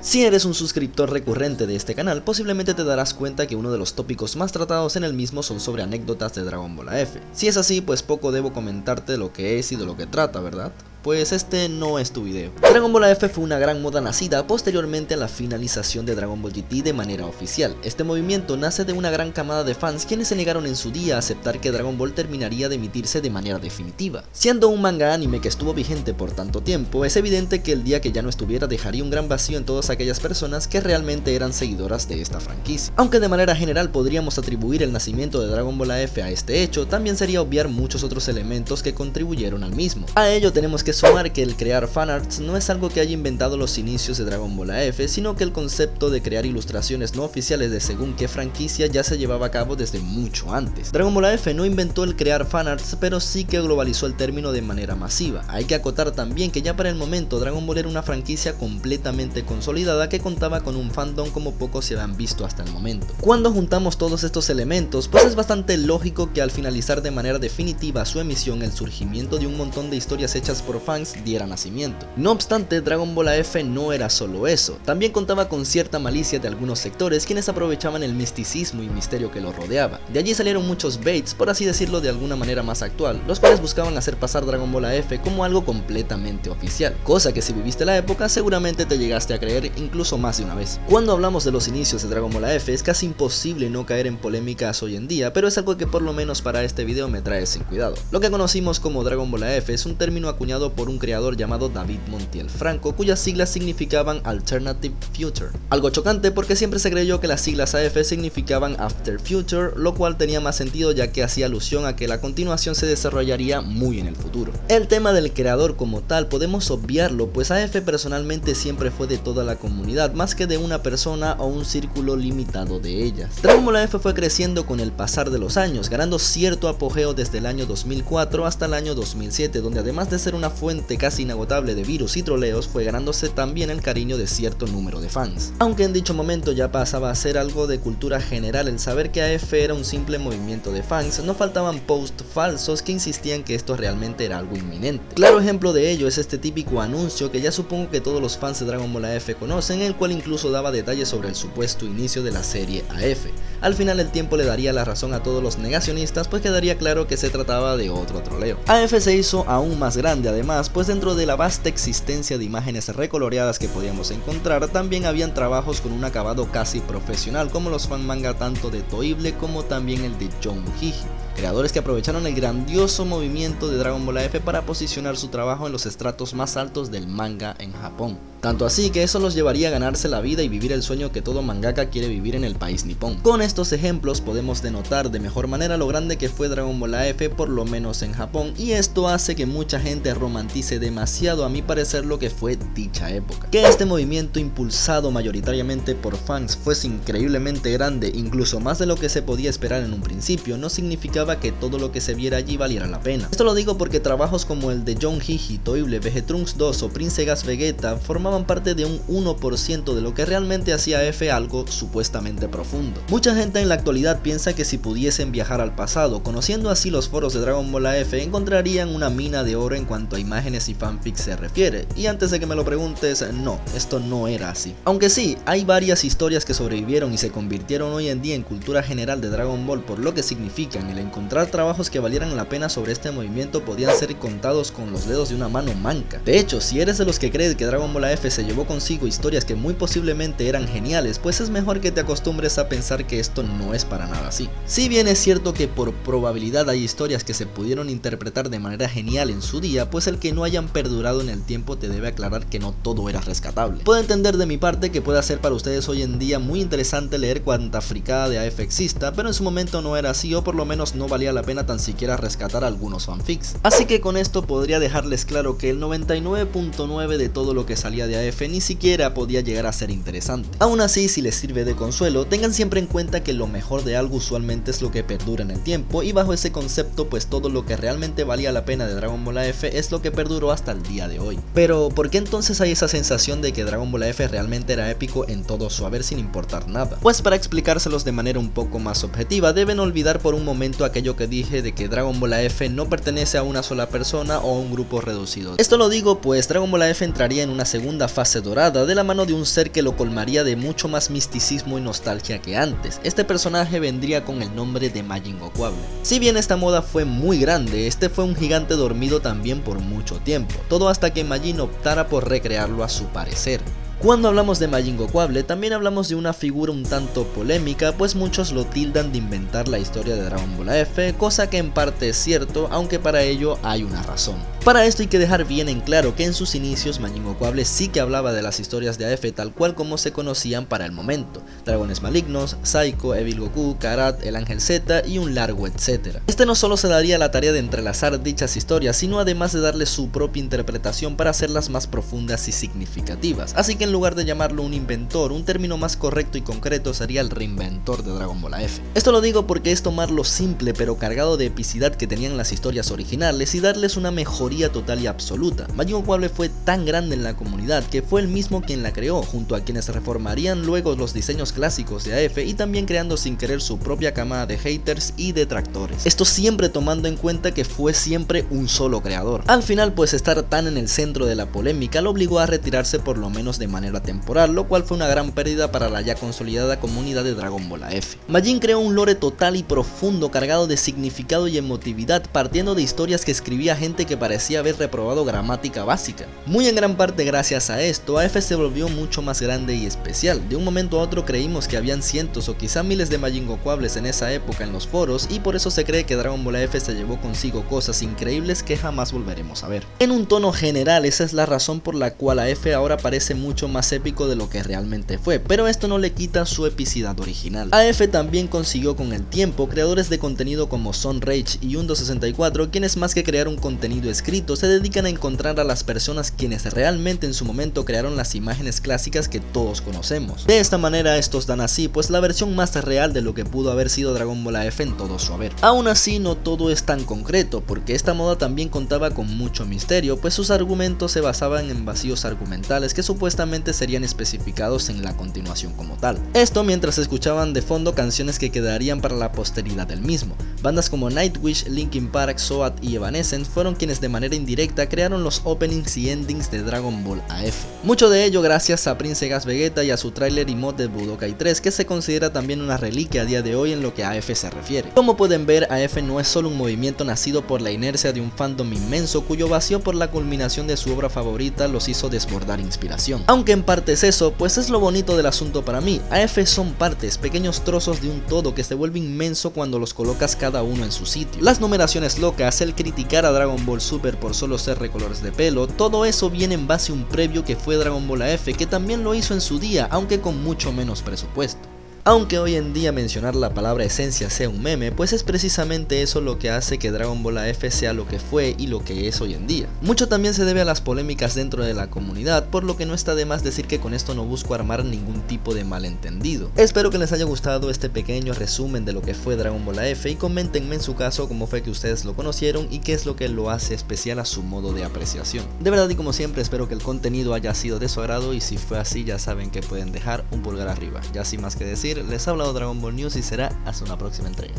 Si eres un suscriptor recurrente de este canal, posiblemente te darás cuenta que uno de los tópicos más tratados en el mismo son sobre anécdotas de Dragon Ball AF. Si es así, pues poco debo comentarte de lo que es y de lo que trata, ¿verdad? Pues este no es tu video. Dragon Ball AF fue una gran moda nacida posteriormente a la finalización de Dragon Ball GT de manera oficial. Este movimiento nace de una gran camada de fans quienes se negaron en su día a aceptar que Dragon Ball terminaría de emitirse de manera definitiva. Siendo un manga anime que estuvo vigente por tanto tiempo, es evidente que el día que ya no estuviera dejaría un gran vacío en todas aquellas personas que realmente eran seguidoras de esta franquicia. Aunque de manera general podríamos atribuir el nacimiento de Dragon Ball AF a este hecho, también sería obviar muchos otros elementos que contribuyeron al mismo. A ello tenemos que sumar que el crear fanarts no es algo que haya inventado los inicios de Dragon Ball AF, sino que el concepto de crear ilustraciones no oficiales de según qué franquicia ya se llevaba a cabo desde mucho antes. Dragon Ball AF no inventó el crear fanarts, pero sí que globalizó el término de manera masiva. Hay que acotar también que ya para el momento Dragon Ball era una franquicia completamente consolidada que contaba con un fandom como pocos se habían visto hasta el momento. Cuando juntamos todos estos elementos, pues es bastante lógico que al finalizar de manera definitiva su emisión, el surgimiento de un montón de historias hechas por fans diera nacimiento. No obstante, Dragon Ball AF no era solo eso, también contaba con cierta malicia de algunos sectores quienes aprovechaban el misticismo y misterio que lo rodeaba. De allí salieron muchos baits, por así decirlo de alguna manera más actual, los cuales buscaban hacer pasar Dragon Ball AF como algo completamente oficial, cosa que si viviste la época seguramente te llegaste a creer incluso más de una vez. Cuando hablamos de los inicios de Dragon Ball AF es casi imposible no caer en polémicas hoy en día, pero es algo que por lo menos para este video me trae sin cuidado. Lo que conocimos como Dragon Ball AF es un término acuñado por un creador llamado David Montiel Franco, cuyas siglas significaban Alternative Future. Algo chocante porque siempre se creyó que las siglas AF significaban After Future, lo cual tenía más sentido ya que hacía alusión a que la continuación se desarrollaría muy en el futuro. El tema del creador como tal podemos obviarlo, pues AF personalmente siempre fue de toda la comunidad, más que de una persona o un círculo limitado de ellas. Dragon Ball AF fue creciendo con el pasar de los años, ganando cierto apogeo desde el año 2004 hasta el año 2007, donde además de ser una fuente casi inagotable de virus y troleos, fue ganándose también el cariño de cierto número de fans. Aunque en dicho momento ya pasaba a ser algo de cultura general el saber que AF era un simple movimiento de fans, no faltaban posts falsos que insistían que esto realmente era algo inminente. Claro ejemplo de ello es este típico anuncio que ya supongo que todos los fans de Dragon Ball AF conocen, el cual incluso daba detalles sobre el supuesto inicio de la serie AF. Al final el tiempo le daría la razón a todos los negacionistas, pues quedaría claro que se trataba de otro troleo. AF se hizo aún más grande además, pues dentro de la vasta existencia de imágenes recoloreadas que podíamos encontrar, también habían trabajos con un acabado casi profesional como los fan manga tanto de Toible como también el de John Hiji, creadores que aprovecharon el grandioso movimiento de Dragon Ball AF para posicionar su trabajo en los estratos más altos del manga en Japón. Tanto así que eso los llevaría a ganarse la vida y vivir el sueño que todo mangaka quiere vivir en el país nipón. Con estos ejemplos podemos denotar de mejor manera lo grande que fue Dragon Ball AF, por lo menos en Japón, y esto hace que mucha gente romantice demasiado a mi parecer lo que fue dicha época. Que este movimiento impulsado mayoritariamente por fans fuese increíblemente grande, incluso más de lo que se podía esperar en un principio, no significaba que todo lo que se viera allí valiera la pena. Esto lo digo porque trabajos como el de John Hiji, Toible, Vegetrunks 2 o Prince Gas Vegeta formaban parte de un 1% de lo que realmente hacía AF algo supuestamente profundo. Mucha gente en la actualidad piensa que si pudiesen viajar al pasado, conociendo así los foros de Dragon Ball AF, encontrarían una mina de oro en cuanto a imágenes y fanfics se refiere, y antes de que me lo preguntes, no, esto no era así. Aunque sí, hay varias historias que sobrevivieron y se convirtieron hoy en día en cultura general de Dragon Ball por lo que significan. El encontrar trabajos que valieran la pena sobre este movimiento podían ser contados con los dedos de una mano manca. De hecho, si eres de los que cree que Dragon Ball AF se llevó consigo historias que muy posiblemente eran geniales, pues es mejor que te acostumbres a pensar que esto no es para nada así. Si bien es cierto que por probabilidad hay historias que se pudieron interpretar de manera genial en su día, pues el que no hayan perdurado en el tiempo te debe aclarar que no todo era rescatable. Puedo entender de mi parte que pueda ser para ustedes hoy en día muy interesante leer cuanta fricada de AF exista, pero en su momento no era así, o por lo menos no valía la pena tan siquiera rescatar algunos fanfics. Así que con esto podría dejarles claro que el 99.9 de todo lo que salía de AF ni siquiera podía llegar a ser interesante. Aún así, si les sirve de consuelo, tengan siempre en cuenta que lo mejor de algo usualmente es lo que perdura en el tiempo, y bajo ese concepto pues todo lo que realmente valía la pena de Dragon Ball AF es lo que perduró hasta el día de hoy. Pero ¿por qué entonces hay esa sensación de que Dragon Ball AF realmente era épico en todo su haber sin importar nada? Pues para explicárselos de manera un poco más objetiva, deben olvidar por un momento aquello que dije de que Dragon Ball AF no pertenece a una sola persona o a un grupo reducido. Esto lo digo pues Dragon Ball AF entraría en una segunda fase dorada de la mano de un ser que lo colmaría de mucho más misticismo y nostalgia que antes. Este personaje vendría con el nombre de Majin Gokuable. Si bien esta moda fue muy grande, este fue un gigante dormido también por mucho tiempo, todo hasta que Majin optara por recrearlo a su parecer. Cuando hablamos de Majin Gokuable, también hablamos de una figura un tanto polémica, pues muchos lo tildan de inventar la historia de Dragon Ball AF, cosa que en parte es cierto, aunque para ello hay una razón. Para esto hay que dejar bien en claro que en sus inicios Majin Gokuable sí que hablaba de las historias de AF tal cual como se conocían para el momento: Dragones Malignos, Psycho, Evil Goku, Karat, el Ángel Z y un largo etcétera. Este no solo se daría la tarea de entrelazar dichas historias, sino además de darle su propia interpretación para hacerlas más profundas y significativas, así que en lugar de llamarlo un inventor, un término más correcto y concreto sería el reinventor de Dragon Ball AF. Esto lo digo porque es tomar lo simple pero cargado de epicidad que tenían las historias originales y darles una mejoría total y absoluta. Majin Gokuable fue tan grande en la comunidad que fue él mismo quien la creó, junto a quienes reformarían luego los diseños clásicos de AF y también creando sin querer su propia camada de haters y detractores. Esto siempre tomando en cuenta que fue siempre un solo creador. Al final pues estar tan en el centro de la polémica lo obligó a retirarse por lo menos de manera temporal, lo cual fue una gran pérdida para la ya consolidada comunidad de Dragon Ball AF. Majin creó un lore total y profundo cargado de significado y emotividad, partiendo de historias que escribía gente que parecía haber reprobado gramática básica. Muy en gran parte gracias a esto, AF se volvió mucho más grande y especial. De un momento a otro creímos que habían cientos o quizá miles de Majin Gokuables en esa época en los foros, y por eso se cree que Dragon Ball AF se llevó consigo cosas increíbles que jamás volveremos a ver. En un tono general, esa es la razón por la cual AF ahora parece mucho más épico de lo que realmente fue, pero esto no le quita su epicidad original. AF también consiguió con el tiempo creadores de contenido como Sunrage y Undo64, quienes más que crear un contenido escrito se dedican a encontrar a las personas quienes realmente en su momento crearon las imágenes clásicas que todos conocemos. De esta manera estos dan así pues la versión más real de lo que pudo haber sido Dragon Ball AF en todo su haber. Aún así no todo es tan concreto, porque esta moda también contaba con mucho misterio, pues sus argumentos se basaban en vacíos argumentales que supuestamente serían especificados en la continuación como tal. Esto mientras escuchaban de fondo canciones que quedarían para la posteridad del mismo. Bandas como Nightwish, Linkin Park, Soat y Evanescence fueron quienes de manera indirecta crearon los openings y endings de Dragon Ball AF. Mucho de ello gracias a Prince Gas Vegeta y a su tráiler y mod de Budokai 3, que se considera también una reliquia a día de hoy en lo que a AF se refiere. Como pueden ver, AF no es solo un movimiento nacido por la inercia de un fandom inmenso cuyo vacío por la culminación de su obra favorita los hizo desbordar inspiración. Aunque en parte es eso, pues es lo bonito del asunto para mí. AF son partes, pequeños trozos de un todo que se vuelve inmenso cuando los colocas cada uno en su sitio. Las numeraciones locas, el criticar a Dragon Ball Super por solo ser recolores de pelo, todo eso viene en base a un previo que fue Dragon Ball AF, que también lo hizo en su día, aunque con mucho menos presupuesto. Aunque hoy en día mencionar la palabra esencia sea un meme, pues es precisamente eso lo que hace que Dragon Ball AF sea lo que fue y lo que es hoy en día. Mucho también se debe a las polémicas dentro de la comunidad, por lo que no está de más decir que con esto no busco armar ningún tipo de malentendido. Espero que les haya gustado este pequeño resumen de lo que fue Dragon Ball AF y coméntenme en su caso cómo fue que ustedes lo conocieron y qué es lo que lo hace especial a su modo de apreciación. De verdad y como siempre espero que el contenido haya sido de su agrado, y si fue así ya saben que pueden dejar un pulgar arriba. Ya sin más que decir, les ha hablado Dragon Ball News y será hasta una próxima entrega.